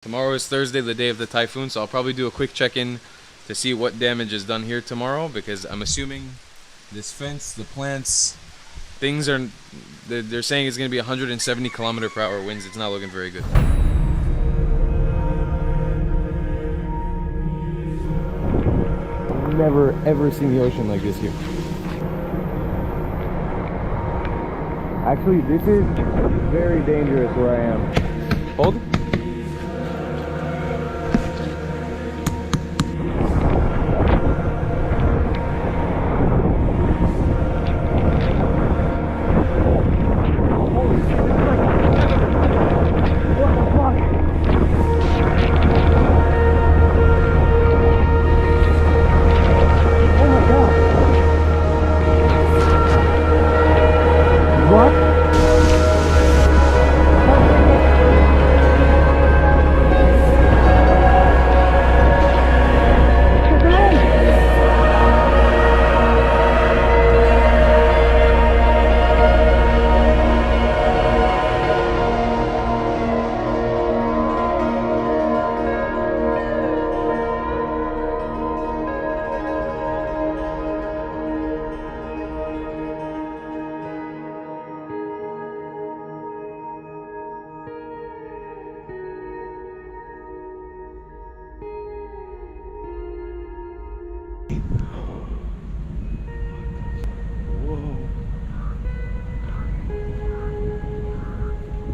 Tomorrow is Thursday, the day of the typhoon, so I'll probably do a quick check-in to see what damage is done here tomorrow, because I'm assuming this fence, the plants, things are, they're saying it's going to be 170 kilometer per hour winds. It's not looking very good. I've never ever seen the ocean like this here. Actually, this is very dangerous where I am. Hold.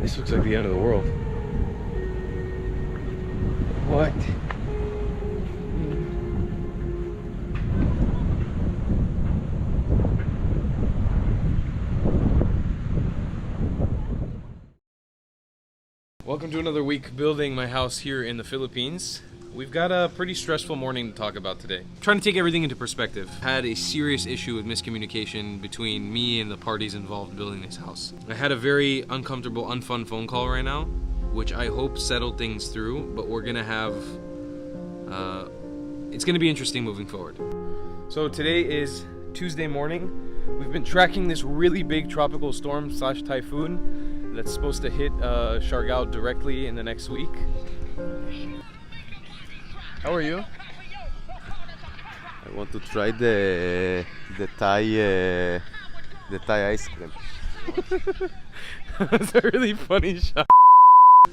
This looks like the end of the world. What? Welcome to another week building my house here in the Philippines. We've got a pretty stressful morning to talk about today. I'm trying to take everything into perspective. I had a serious issue with miscommunication between me and the parties involved building this house. I had a very uncomfortable, unfun phone call right now, which I hope settled things through, but we're gonna have, it's gonna be interesting moving forward. So today is Tuesday morning. We've been tracking this really big tropical storm / typhoon that's supposed to hit Siargao directly in the next week. How are you? I want to try the Thai ice cream. That's a really funny shot.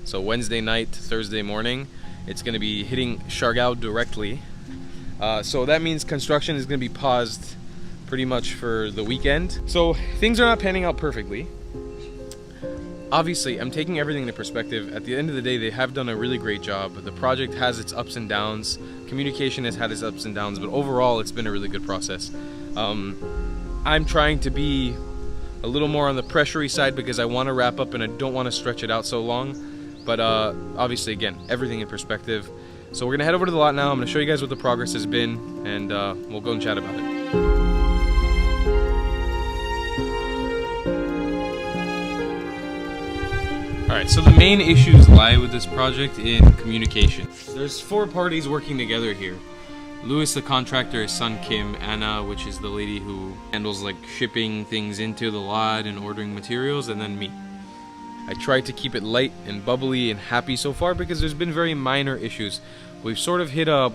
So Wednesday night, Thursday morning, it's going to be hitting Siargao directly. So that means construction is going to be paused pretty much for the weekend. So things are not panning out perfectly. Obviously, I'm taking everything into perspective. At the end of the day, they have done a really great job. The project has its ups and downs. Communication has had its ups and downs, but overall, it's been a really good process. I'm trying to be a little more on the pressury side because I want to wrap up and I don't want to stretch it out so long. But obviously, again, everything in perspective. So we're going to head over to the lot now. I'm going to show you guys what the progress has been, and we'll go and chat about it. Alright, so the main issues lie with this project in communication. There's 4 parties working together here. Louis the contractor, his son Kim, Anna, which is the lady who handles like shipping things into the lot and ordering materials, and then me. I tried to keep it light and bubbly and happy so far because there's been very minor issues. We've sort of hit a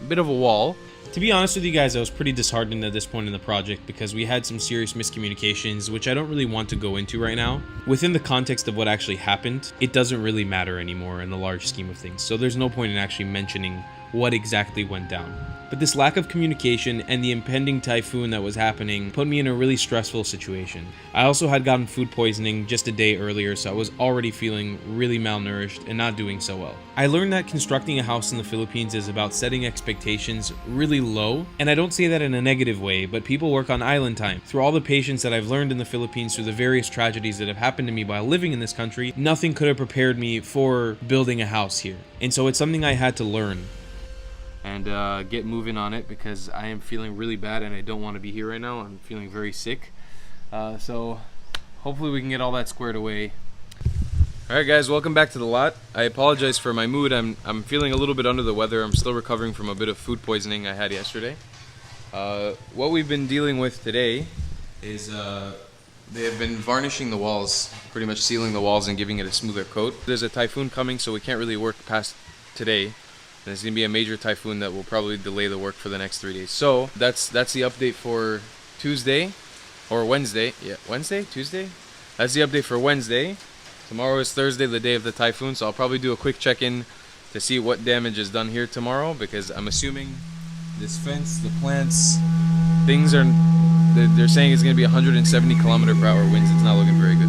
bit of a wall. To be honest with you guys, I was pretty disheartened at this point in the project because we had some serious miscommunications, which I don't really want to go into right now. Within the context of what actually happened, it doesn't really matter anymore in the large scheme of things, so there's no point in actually mentioning what exactly went down. But this lack of communication and the impending typhoon that was happening put me in a really stressful situation. I also had gotten food poisoning just a day earlier, so I was already feeling really malnourished and not doing so well. I learned that constructing a house in the Philippines is about setting expectations really low, and I don't say that in a negative way, but people work on island time. Through all the patience that I've learned in the Philippines, through the various tragedies that have happened to me while living in this country, nothing could have prepared me for building a house here. And so it's something I had to learn and get moving on it because I am feeling really bad and I don't want to be here right now. I'm feeling very sick. So hopefully we can get all that squared away. Alright guys, welcome back to the lot. I apologize for my mood. I'm feeling a little bit under the weather. I'm still recovering from a bit of food poisoning I had yesterday. What we've been dealing with today is They have been varnishing the walls, pretty much sealing the walls and giving it a smoother coat. There's a typhoon coming, so we can't really work past today. And there's gonna be a major typhoon that will probably delay the work for the next 3 days. So that's the update for Tuesday or Wednesday. Yeah, Wednesday, Tuesday. That's the update for Wednesday. Tomorrow is Thursday, the day of the typhoon. So I'll probably do a quick check-in to see what damage is done here tomorrow, because I'm assuming this fence, the plants, things are. They're saying it's going to be 170 km/h winds. It's not looking very good.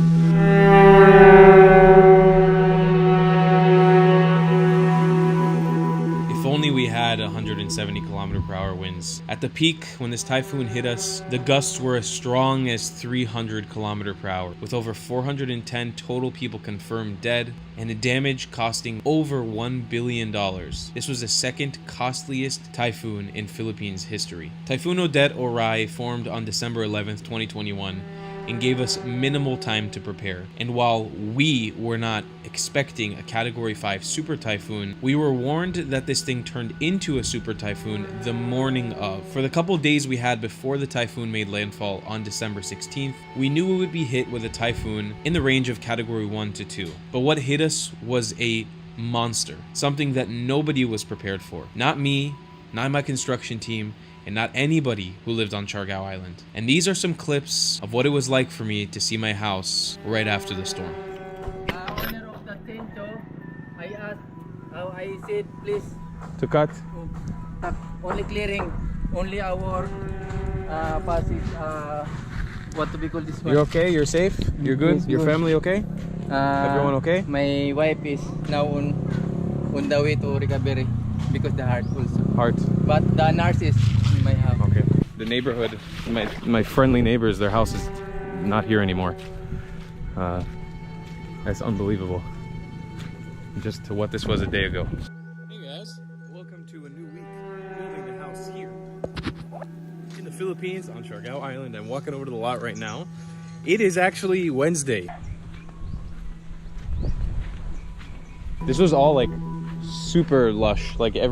If only we had 170 km/h winds. At the peak, when this typhoon hit us, the gusts were as strong as 300 km/h, with over 410 total people confirmed dead, and the damage costing over $1 billion. This was the second costliest typhoon in Philippines history. Typhoon Odette or Rai formed on December 11th, 2021, and gave us minimal time to prepare. And while we were not expecting a Category 5 super typhoon, we were warned that this thing turned into a super typhoon the morning of. For the couple days we had before the typhoon made landfall on December 16th, we knew we would be hit with a typhoon in the range of Category 1 to 2. But what hit us was a monster, something that nobody was prepared for. Not me, not my construction team, and not anybody who lived on Siargao Island. And these are some clips of what it was like for me to see my house right after the storm. Owner of the tent, I asked, I said, please, To cut? only clearing, only our passage, what to be called this one? You're okay? You're safe? You're good? Yes, Your good. family okay? Everyone okay? My wife is now on the way to recovery because the heart also. Heart. But the nurse is in my house. Okay. The neighborhood, my friendly neighbors, their house is not here anymore. That's unbelievable. Just to what this was a day ago. Hey guys, welcome to a new week building the house here in the Philippines on Siargao Island. I'm walking over to the lot right now. It is actually Wednesday. This was all like super lush, like it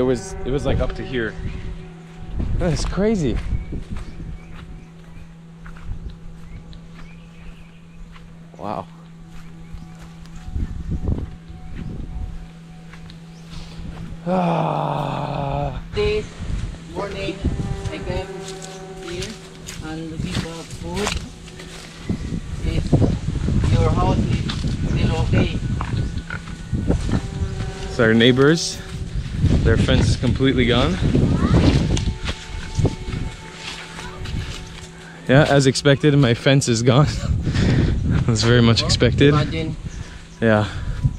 was like up to here. That's crazy. Wow. This morning I came here and looking for food. If your house is still okay. It's our neighbors. Their fence is completely gone. Yeah, as expected, my fence is gone. That's very much expected. Imagine. Yeah.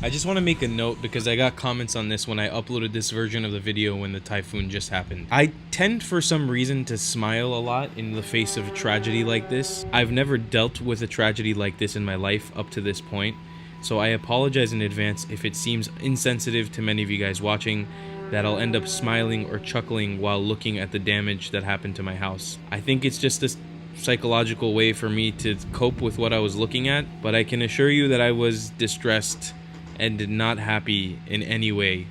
I just want to make a note because I got comments on this when I uploaded this version of the video when the typhoon just happened. I tend for some reason to smile a lot in the face of a tragedy like this. I've never dealt with a tragedy like this in my life up to this point. So I apologize in advance if it seems insensitive to many of you guys watching that I'll end up smiling or chuckling while looking at the damage that happened to my house. I think it's just a psychological way for me to cope with what I was looking at, but I can assure you that I was distressed and not happy in any way.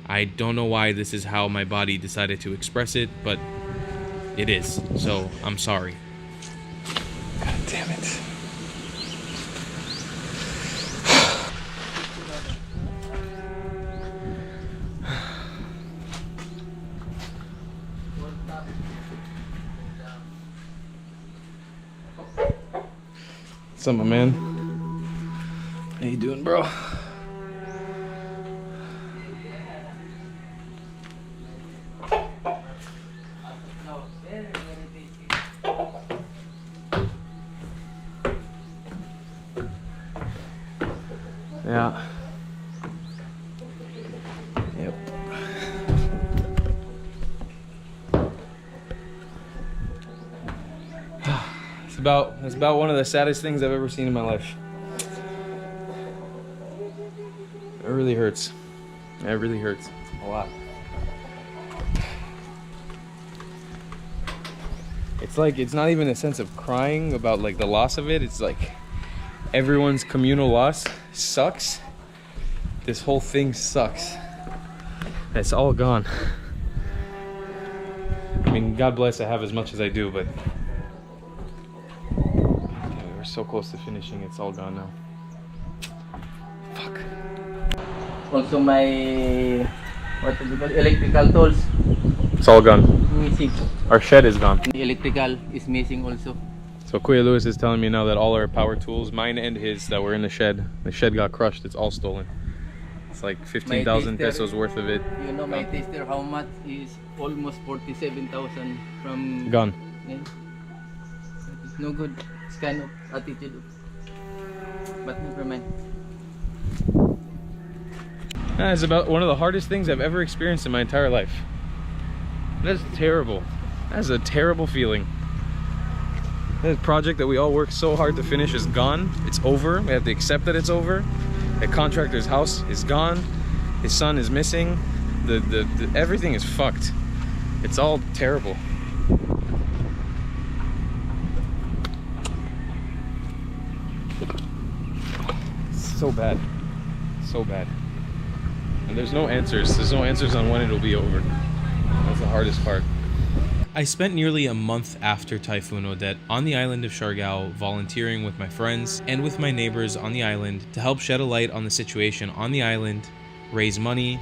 I don't know why this is how my body decided to express it, but it is. So I'm sorry. God damn it. What's up, my man? How you doing, bro? Yeah. Yep. That's about one of the saddest things I've ever seen in my life. It really hurts. It really hurts a lot. It's like, it's not even a sense of crying about like the loss of it. It's like everyone's communal loss sucks. This whole thing sucks. It's all gone. I mean, God bless I have as much as I do, but we're so close to finishing. It's all gone now. Fuck. Also my what is it called? Electrical tools It's all gone. missing. Our shed is gone. The electrical is missing also. So Kuya Lewis is telling me now that all our power tools, mine and his, that were in the shed got crushed. It's all stolen. It's like 15,000 pesos worth of it. You know my taster how much is almost 47,000 from Gone. Yeah. It's no good. It's kind of attitude. But never mind. That is about one of the hardest things I've ever experienced in my entire life. That's terrible. That's a terrible feeling. That project that we all worked so hard to finish is gone. It's over. We have to accept that it's over. The contractor's house is gone. His son is missing. The everything is fucked. It's all terrible. So bad. So bad. And there's no answers. There's no answers on when it'll be over. That's the hardest part. I spent nearly a month after Typhoon Odette on the island of Siargao volunteering with my friends and with my neighbors on the island to help shed a light on the situation on the island, raise money,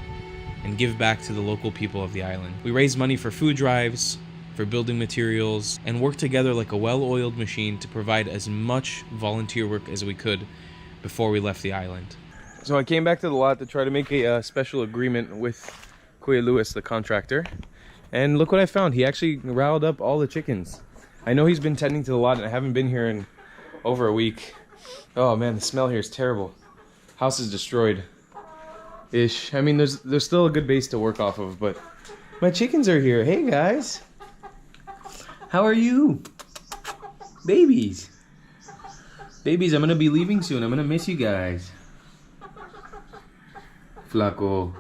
and give back to the local people of the island. We raised money for food drives, for building materials, and worked together like a well-oiled machine to provide as much volunteer work as we could before we left the island. So I came back to the lot to try to make a special agreement with Kuya Lewis, the contractor. And look what I found. He actually riled up all the chickens. I know he's been tending to the lot and I haven't been here in over a week. Oh man, the smell here is terrible. House is destroyed. Ish. I mean, there's still a good base to work off of, but my chickens are here. Hey guys. How are you? Babies. Babies, I'm gonna be leaving soon. I'm gonna miss you guys. Flaco.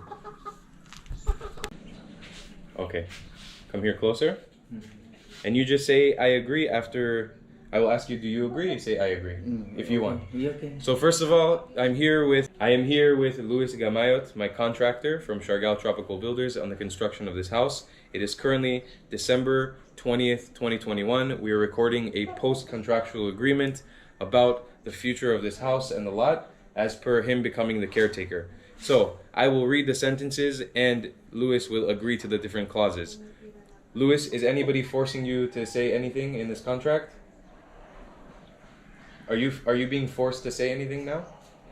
Okay, come here closer. And you just say, I agree after I will ask you, do you agree? You say, I agree, if you want. Okay. So first of all, I am here with Luis Gamayot, my contractor from Siargao Tropical Builders on the construction of this house. It is currently December 20th, 2021. We are recording a post-contractual agreement about the future of this house and the lot as per him becoming the caretaker. So I will read the sentences and Luis will agree to the different clauses. Luis, is anybody forcing you to say anything in this contract? Are you being forced to say anything now?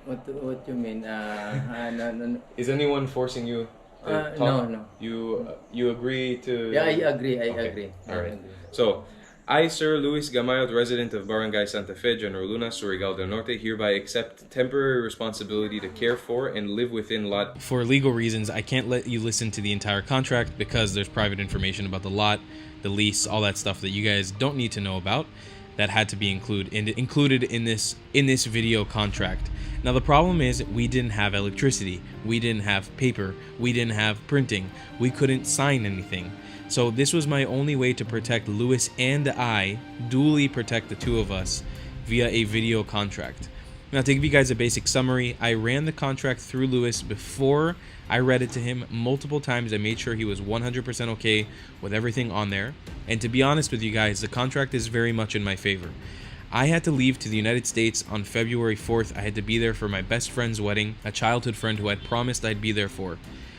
What you mean? No. Is anyone forcing you to talk? No. You agree to? Yeah, I agree. I Okay. agree. All right. I agree. So, I, Sir Luis Gamayot, resident of Barangay Santa Fe, General Luna, Surigao del Norte, hereby accept temporary responsibility to care for and live within lot. For legal reasons, I can't let you listen to the entire contract because there's private information about the lot, the lease, all that stuff that you guys don't need to know about. That had to be included in this video contract. Now the problem is we didn't have electricity, we didn't have paper, we didn't have printing, we couldn't sign anything. So this was my only way to protect Luis and I, duly protect the two of us via a video contract. Now to give you guys a basic summary, I ran the contract through Luis before I read it to him multiple times. I made sure he was 100% okay with everything on there. And to be honest with you guys, the contract is very much in my favor. I had to leave to the United States on February 4th. I had to be there for my best friend's wedding, a childhood friend who had promised I'd be there for.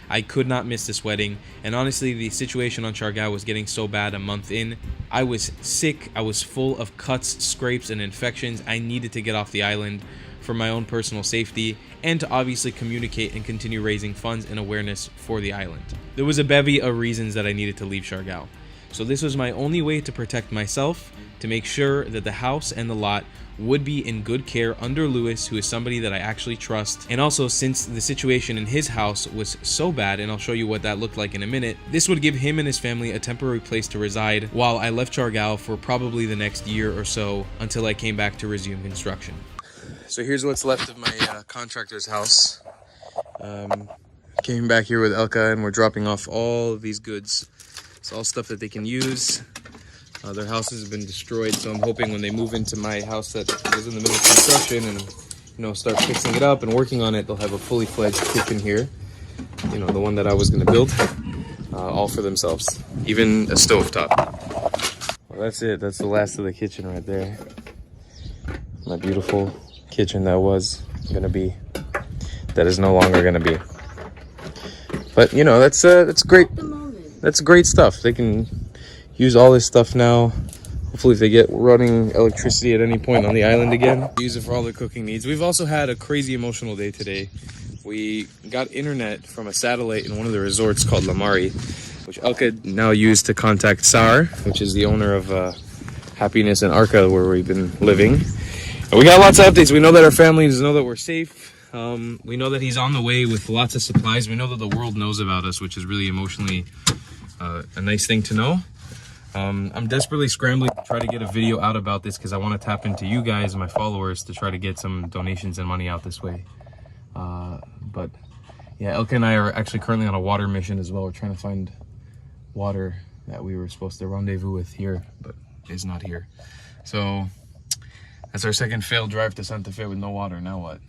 I could not miss this wedding, and honestly the situation on Siargao was getting so bad a month in. I was sick, I was full of cuts, scrapes, and infections. I needed to get off the island for my own personal safety and to obviously communicate and continue raising funds and awareness for the island. There was a bevy of reasons that I needed to leave Siargao. So this was my only way to protect myself, to make sure that the house and the lot would be in good care under Luis, who is somebody that I actually trust. And also, since the situation in his house was so bad, and I'll show you what that looked like in a minute, this would give him and his family a temporary place to reside while I left Siargao for probably the next year or so until I came back to resume construction. So here's what's left of my contractor's house. Came back here with Elka and we're dropping off all of these goods. It's all stuff that they can use. Their house has been destroyed, so I'm hoping when they move into my house that is in the middle of construction and start fixing it up and working on it, they'll have a fully fledged kitchen here. The one that I was gonna build, all for themselves, even a stovetop. Well, that's it. That's the last of the kitchen right there. My beautiful kitchen that is no longer gonna be. But you know, that's great. That's great stuff. They can use all this stuff now. Hopefully if they get running electricity at any point on the island again, use it for all their cooking needs. We've also had a crazy emotional day today. We got internet from a satellite in one of the resorts called Lamari, which Elka now used to contact Sar, which is the owner of Happiness in Arca, where we've been living. And we got lots of updates. We know that our families know that we're safe. We know that he's on the way with lots of supplies. We know that the world knows about us, which is really emotionally a nice thing to know. I'm desperately scrambling to try to get a video out about this because I want to tap into you guys, my followers, to try to get some donations and money out this way. But yeah, Elka and I are actually currently on a water mission as well. We're trying to find water that we were supposed to rendezvous with here, but is not here. So that's our second failed drive to Santa Fe with no water. Now what?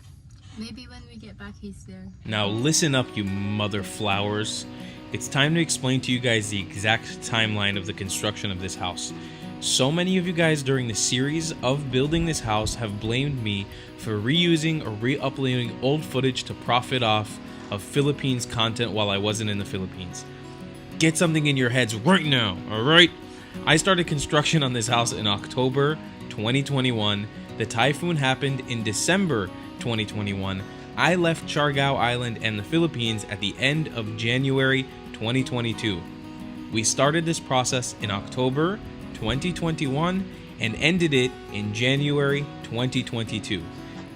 Maybe when we get back, he's there. Now listen up, you mother flowers. It's time to explain to you guys the exact timeline of the construction of this house. So many of you guys during the series of building this house have blamed me for reusing or re-uploading old footage to profit off of Philippines content while I wasn't in the Philippines. Get something in your heads right now, alright? I started construction on this house in October 2021. The typhoon happened in December 2021. I left Siargao Island and the Philippines at the end of January 2022. We started this process in October 2021 and ended it in January 2022.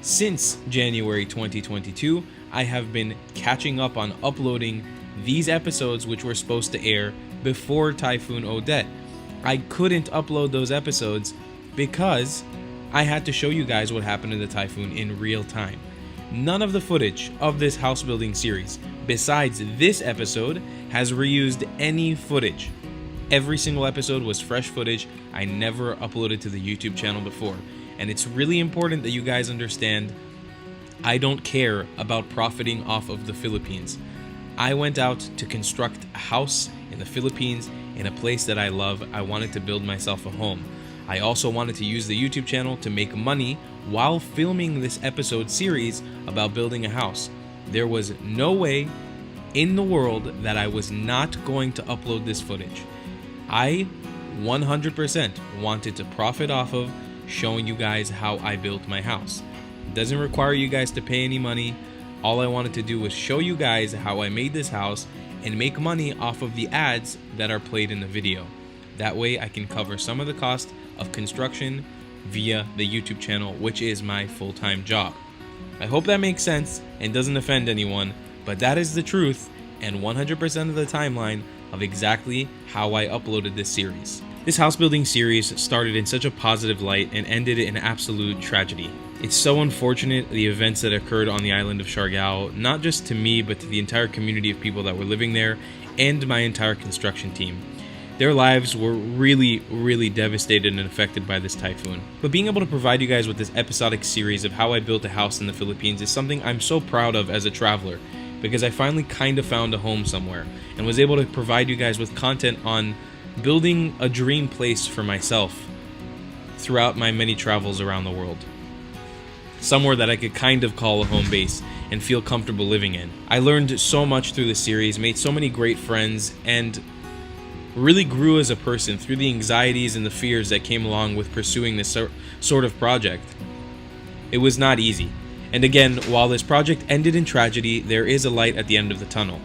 Since January 2022, I have been catching up on uploading these episodes which were supposed to air before Typhoon Odette. I couldn't upload those episodes because I had to show you guys what happened in the typhoon in real time. None of the footage of this house building series, besides this episode, has reused any footage. Every single episode was fresh footage I never uploaded to the YouTube channel before. And it's really important that you guys understand I don't care about profiting off of the Philippines. I went out to construct a house in the Philippines in a place that I love. I wanted to build myself a home. I also wanted to use the YouTube channel to make money while filming this episode series about building a house. There was no way in the world that I was not going to upload this footage. I 100% wanted to profit off of showing you guys how I built my house. It doesn't require you guys to pay any money. All I wanted to do was show you guys how I made this house and make money off of the ads that are played in the video. That way I can cover some of the cost of construction via the YouTube channel, which is my full-time job. I hope that makes sense and doesn't offend anyone, but that is the truth and 100% of the timeline of exactly how I uploaded this series. This house building series started in such a positive light and ended in absolute tragedy. It's so unfortunate the events that occurred on the island of Siargao, not just to me but to the entire community of people that were living there and my entire construction team. Their lives were really devastated and affected by this typhoon. But being able to provide you guys with this episodic series of how I built a house in the Philippines is something I'm so proud of as a traveler, because I finally kind of found a home somewhere and was able to provide you guys with content on building a dream place for myself throughout my many travels around the world. Somewhere that I could kind of call a home base and feel comfortable living in. I learned so much through this series, made so many great friends, and really grew as a person through the anxieties and the fears that came along with pursuing this sort of project. It was not easy. And again, while this project ended in tragedy, there is a light at the end of the tunnel.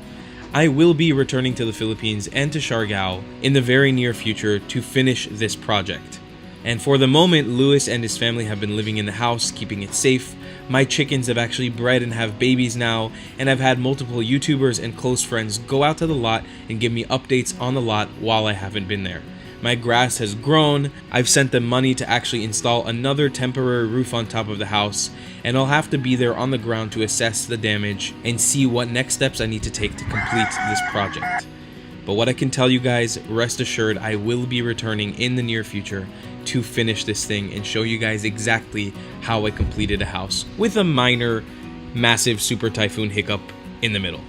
I will be returning to the Philippines and to Siargao in the very near future to finish this project. And for the moment, Louis and his family have been living in the house, keeping it safe. My chickens have actually bred and have babies now, and I've had multiple YouTubers and close friends go out to the lot and give me updates on the lot while I haven't been there. My grass has grown. I've sent them money to actually install another temporary roof on top of the house, and I'll have to be there on the ground to assess the damage and see what next steps I need to take to complete this project. But what I can tell you guys, rest assured, I will be returning in the near future to finish this thing and show you guys exactly how I completed a house, with a minor, massive super typhoon hiccup in the middle.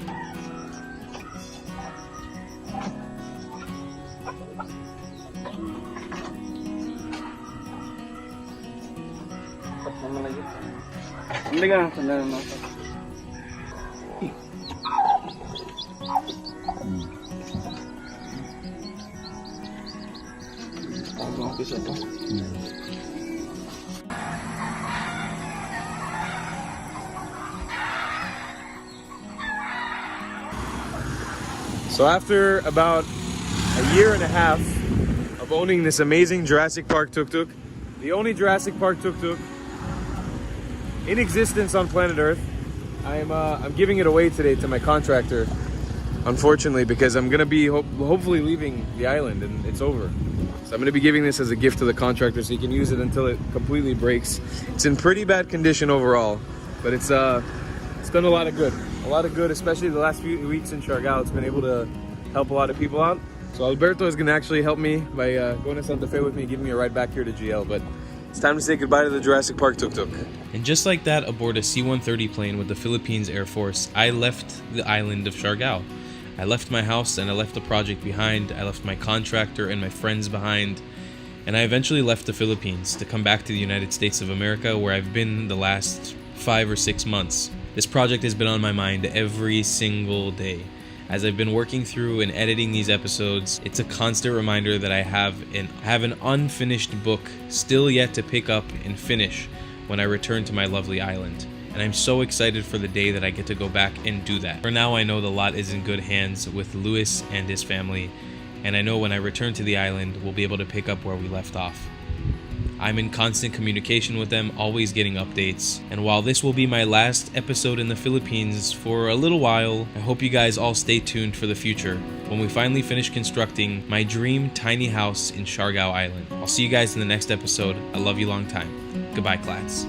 Halika, sandali na. So after about a year and a half of owning this amazing Jurassic Park tuk-tuk, the only Jurassic Park tuk-tuk in existence on planet Earth, I'm giving it away today to my contractor, unfortunately, because I'm gonna be hopefully leaving the island and it's over. So I'm gonna be giving this as a gift to the contractor so he can use it until it completely breaks. It's in pretty bad condition overall, but it's done a lot of good, especially the last few weeks in Siargao. It's been able to help a lot of people out. So Alberto is gonna actually help me by going to Santa Fe with me and giving me a ride back here to GL. But it's time to say goodbye to the Jurassic Park tuk-tuk. And just like that, aboard a C-130 plane with the Philippines Air Force, I left the island of Siargao. I left my house and I left the project behind. I left my contractor and my friends behind. And I eventually left the Philippines to come back to the United States of America, where I've been the last 5 or 6 months. This project has been on my mind every single day. As I've been working through and editing these episodes, it's a constant reminder that I have an unfinished book still yet to pick up and finish when I return to my lovely island. And I'm so excited for the day that I get to go back and do that. For now, I know the lot is in good hands with Luis and his family, and I know when I return to the island, we'll be able to pick up where we left off. I'm in constant communication with them, always getting updates. And while this will be my last episode in the Philippines for a little while, I hope you guys all stay tuned for the future when we finally finish constructing my dream tiny house in Siargao Island. I'll see you guys in the next episode. I love you long time. Goodbye, class.